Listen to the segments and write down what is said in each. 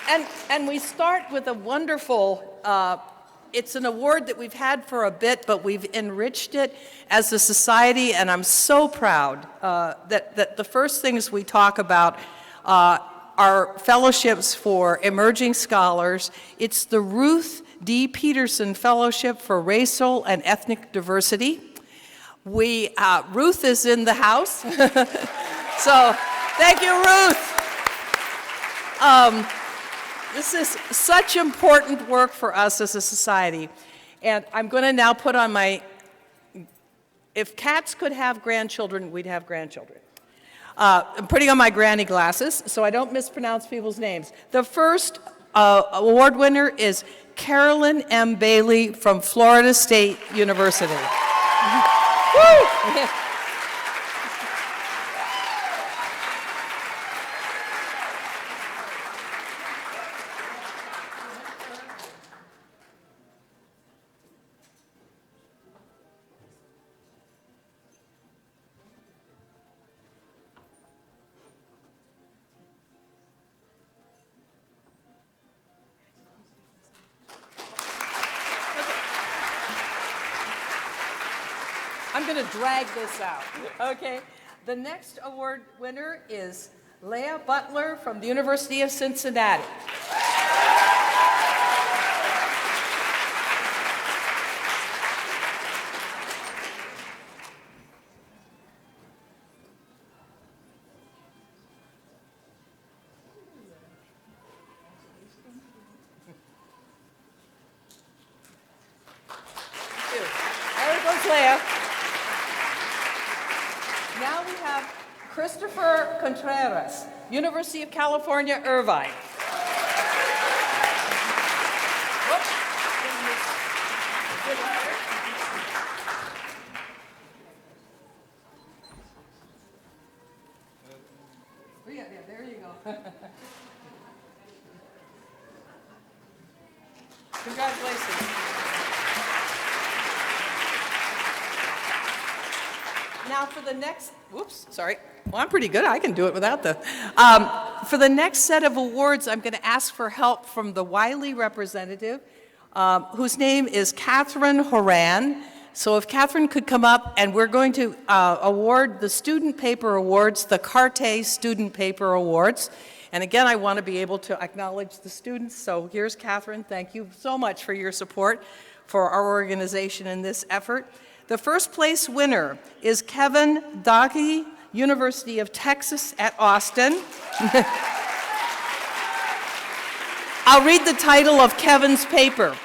And we start with a wonderful, it's an award that we've had for a bit, but we've enriched it as a society, and I'm so proud that the first things we talk about are fellowships for emerging scholars. It's the Ruth D. Peterson Fellowship for Racial and Ethnic Diversity. Ruth is in the house, so thank you, Ruth. This is such important work for us as a society. And I'm going to now put on my, if cats could have grandchildren, we'd have grandchildren. I'm putting on my granny glasses so I don't mispronounce people's names. The first award winner is Carolyn M. Bailey from Florida State University. Woo! I'm going to drag this out, okay? The next award winner is Leah Butler from the University of Cincinnati. There goes Leah. Now we have Christopher Contreras, University of California, Irvine. Yeah, there you go. Congratulations. Now for the next, whoops, sorry. Well, I'm pretty good. I can do it without the. For the next set of awards, I'm going to ask for help from the Wiley representative, whose name is Catherine Horan. So if Catherine could come up, and we're going to award the Student Paper Awards, the Carte Student Paper Awards. And again, I want to be able to acknowledge the students. So here's Catherine. Thank you so much for your support for our organization in this effort. The first place winner is Kevin Doggy, University of Texas at Austin. I'll read the title of Kevin's paper.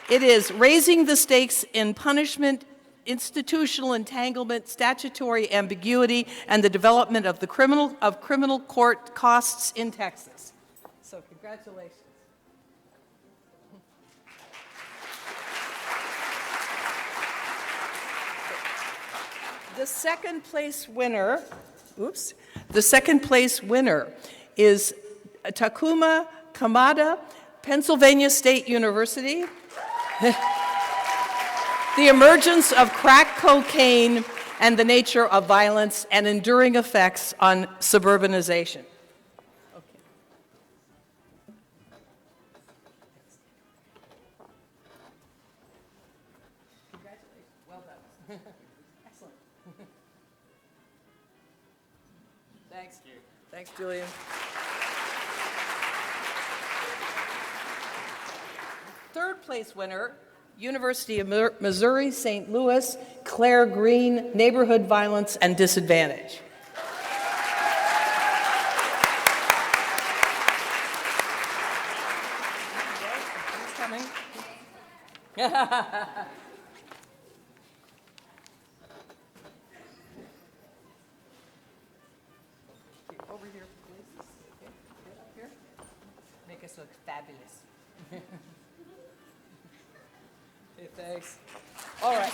It is Raising the Stakes in Punishment, Institutional Entanglement, Statutory Ambiguity, and the Development of the Criminal Court Costs in Texas. So congratulations. The second place winner is Takuma Kamada, Pennsylvania State University. The Emergence of Crack Cocaine and the Nature of Violence and Enduring Effects on Suburbanization. Okay. Congratulations. Well done. Excellent. Thanks. Thanks, Julian. Third place winner, University of Missouri, St. Louis, Claire Green, Neighborhood Violence and Disadvantage. Who's coming? Over here, please. Okay, get up here. Make us look fabulous. Okay, thanks. All right.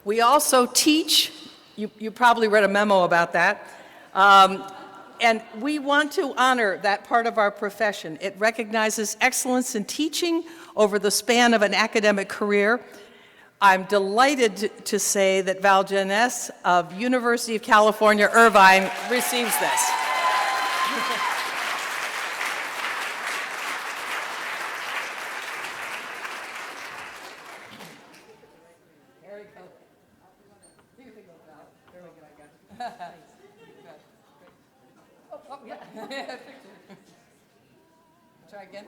We also teach, you probably read a memo about that, and we want to honor that part of our profession. It recognizes excellence in teaching over the span of an academic career. I'm delighted to say that Val Janess of University of California, Irvine receives this. There we go. Here we go, Val. There we go, I got it. Oh, yeah. Try again.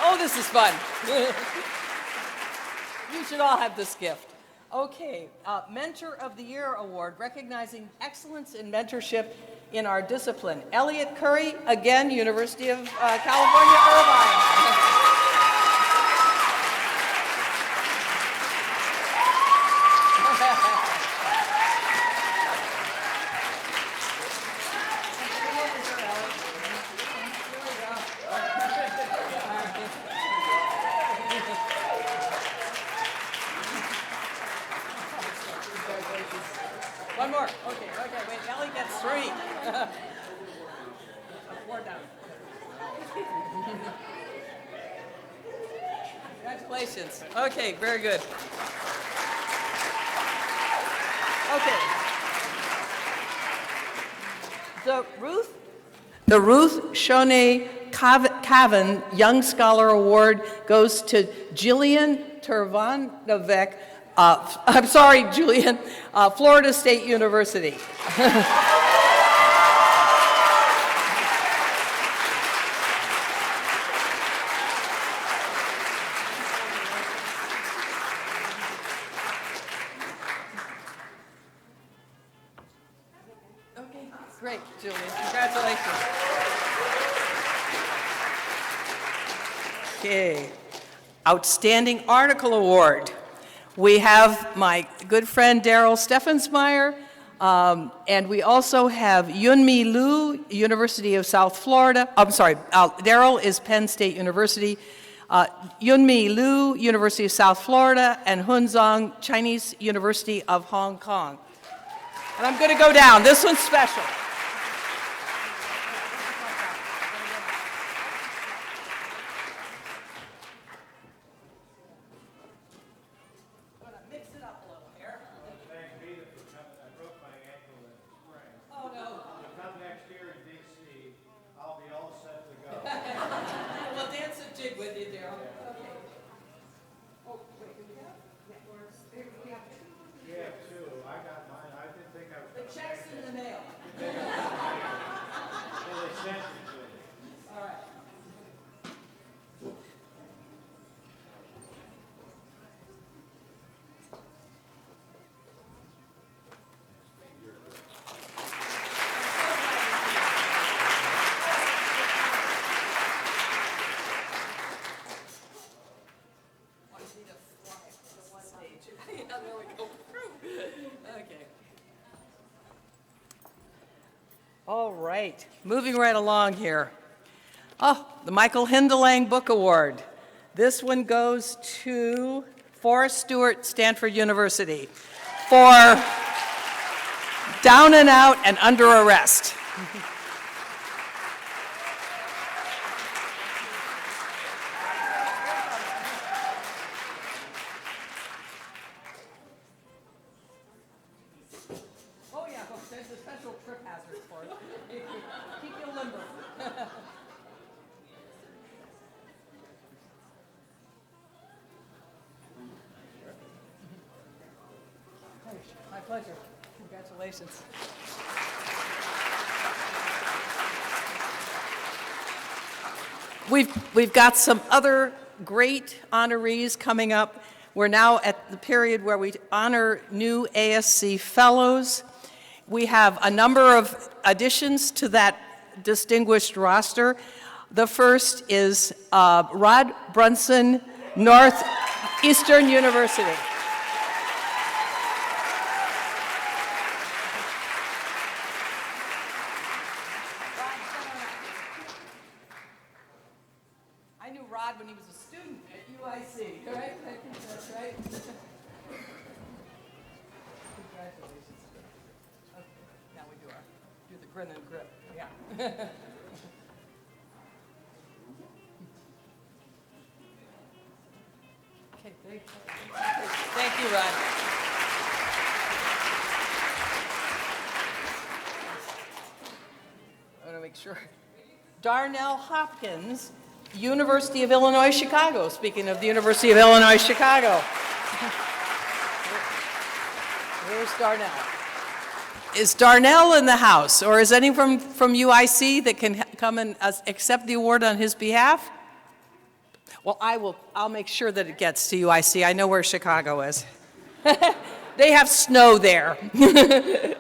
Oh, this is fun. You should all have this gift. Okay, Mentor of the Year Award, recognizing excellence in mentorship in our discipline. Elliot Curry, again, University of California, Irvine. One more. Okay, wait, Ellie gets 3. 4 down. Congratulations. Okay, very good. Okay. The Ruth Shone Cavan Young Scholar Award goes to Jillian Tervanovec. I'm sorry, Julian, Florida State University. Okay, great, Julian. Congratulations. Okay. Outstanding Article Award. We have my good friend Daryl Steffensmeyer, and we also have Yunmi Liu, University of South Florida. I'm sorry, Daryl is Penn State University. Yunmi Liu, University of South Florida, and Hun Zhang, Chinese University of Hong Kong. And I'm going to go down. This one's special. All right, moving right along here. Oh, the Michael Hindelang Book Award. This one goes to Forrest Stewart, Stanford University, for Down and Out and Under Arrest. My pleasure. Congratulations. We've got some other great honorees coming up. We're now at the period where we honor new ASC Fellows. We have a number of additions to that distinguished roster. The first is Rod Brunson, Northeastern University. I knew Rod when he was a student at UIC, right? That's right. Congratulations. Okay, now we do the grin and grip. Yeah. Thank you, Rod. I want to make sure. Darnell Hopkins, University of Illinois, Chicago. Speaking of the University of Illinois, Chicago. Where's Darnell? Is Darnell in the house, or is anyone from UIC that can come and accept the award on his behalf? Well, I'll make sure that it gets to UIC. I know where Chicago is. They have snow there.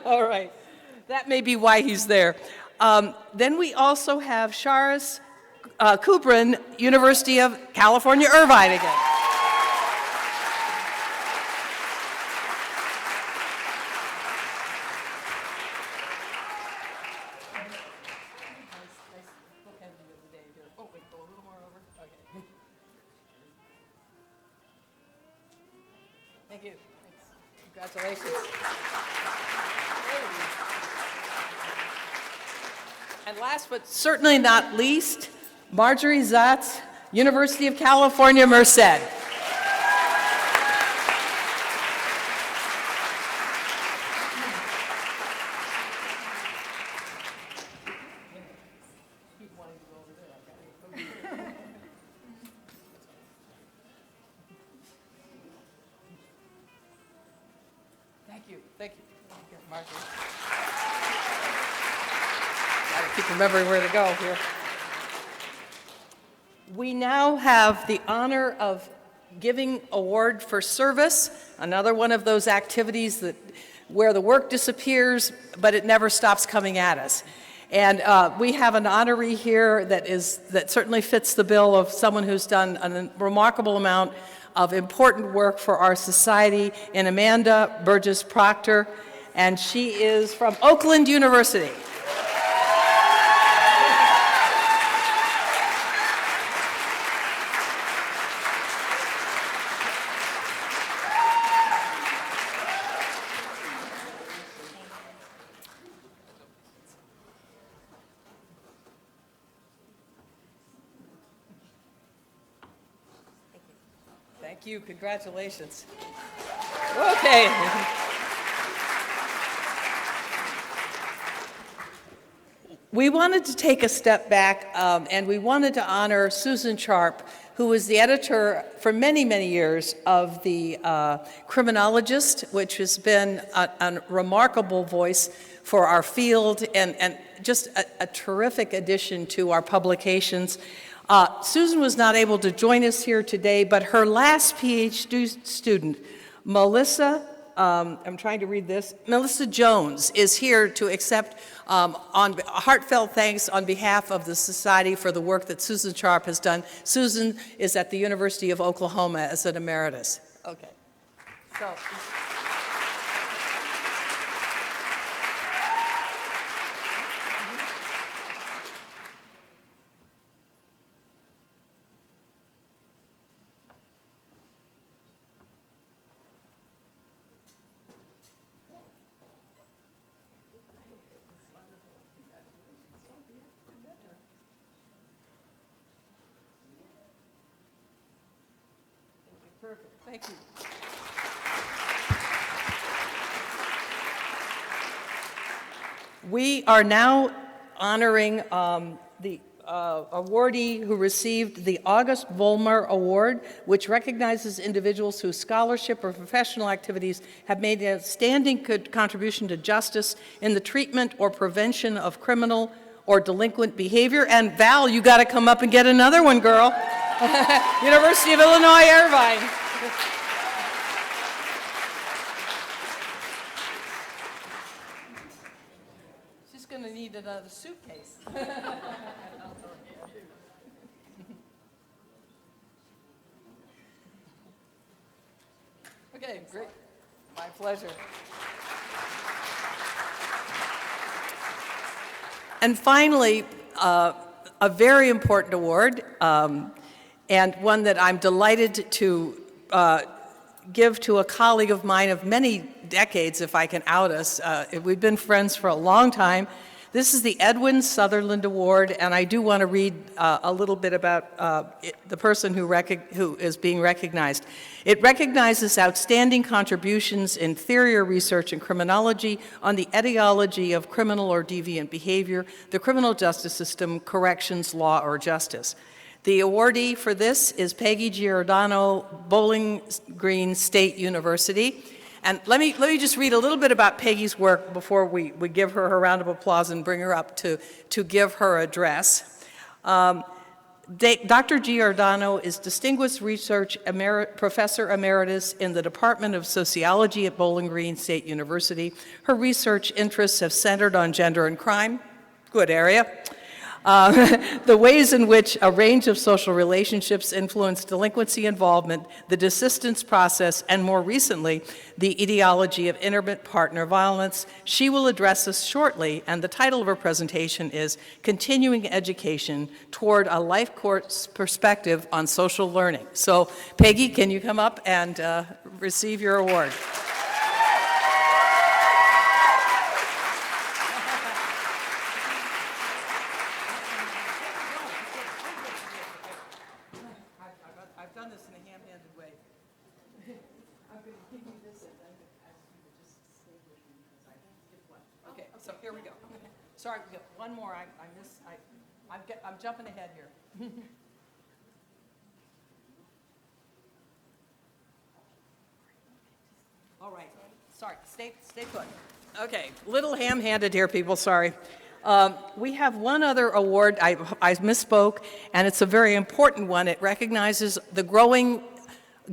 All right. That may be why he's there. Then we also have Charis Kubrin, University of California, Irvine again. Thank you. Thanks. Congratulations. And last but certainly not least, Marjorie Zatz, University of California, Merced. Thank you, Marjorie. Gotta keep remembering where to go here. We now have the honor of giving award for service, another one of those activities where the work disappears, but it never stops coming at us. And we have an honoree here that certainly fits the bill of someone who's done a remarkable amount of important work for our society, in Amanda Burgess Proctor, and she is from Oakland University. Thank you. Congratulations. Okay. We wanted to take a step back, and we wanted to honor Susan Sharpe, who was the editor for many, many years of the Criminologist, which has been a remarkable voice for our field and just a terrific addition to our publications. Susan was not able to join us here today, but her last PhD student, Melissa, I'm trying to read this, Melissa Jones, is here to accept heartfelt thanks on behalf of the Society for the work that Susan Sharpe has done. Susan is at the University of Oklahoma as an emeritus. Okay. So. Perfect. Thank you. We are now honoring the awardee who received the August Vollmer Award, which recognizes individuals whose scholarship or professional activities have made a outstanding contribution to justice in the treatment or prevention of criminal or delinquent behavior. And Val, you got to come up and get another one, girl. University of Illinois, Irvine. She's going to need another suitcase. Okay, great. My pleasure. And finally, a very important award, and one that I'm delighted to give to a colleague of mine of many decades, if I can out us. We've been friends for a long time. This is the Edwin Sutherland Award, and I do want to read a little bit about the person who is being recognized. It recognizes outstanding contributions in theory or research in criminology on the etiology of criminal or deviant behavior, the criminal justice system, corrections, law, or justice. The awardee for this is Peggy Giordano, Bowling Green State University. And let me just read a little bit about Peggy's work before we give her a round of applause and bring her up to give her address. Dr. Giordano is Distinguished Research Professor Emeritus in the Department of Sociology at Bowling Green State University. Her research interests have centered on gender and crime, good area, the ways in which a range of social relationships influence delinquency involvement, the desistance process, and more recently, the etiology of intimate partner violence. She will address us shortly, and the title of her presentation is Continuing Education Toward a Life Course Perspective on Social Learning. So, Peggy, can you come up and receive your award? Sorry, one more. I'm jumping ahead here. All right. Sorry. Stay put. Okay. Little ham-handed here, people. Sorry. We have one other award. I misspoke, and it's a very important one. It recognizes the growing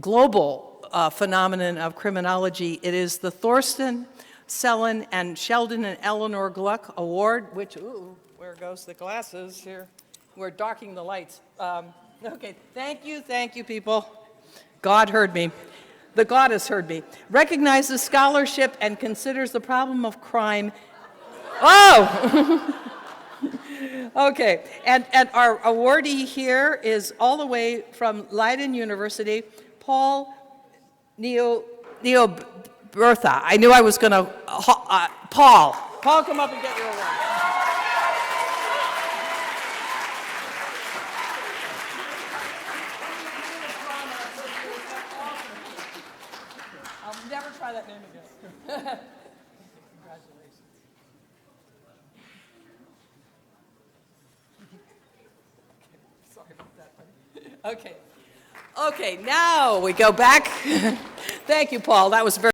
global phenomenon of criminology. It is the Thorsten Sellen and Sheldon and Eleanor Gluck Award, which, ooh, where goes the glasses here? We're darking the lights. Okay, thank you, people. God heard me. The goddess heard me. Recognizes scholarship and considers the problem of crime. Oh! Okay, and our awardee here is all the way from Leiden University, Paul Bertha. I knew I was going to, Paul, come up and get your award. I'll never try that name again. Congratulations. Sorry about that, buddy. Okay, now we go back. Thank you, Paul. That was very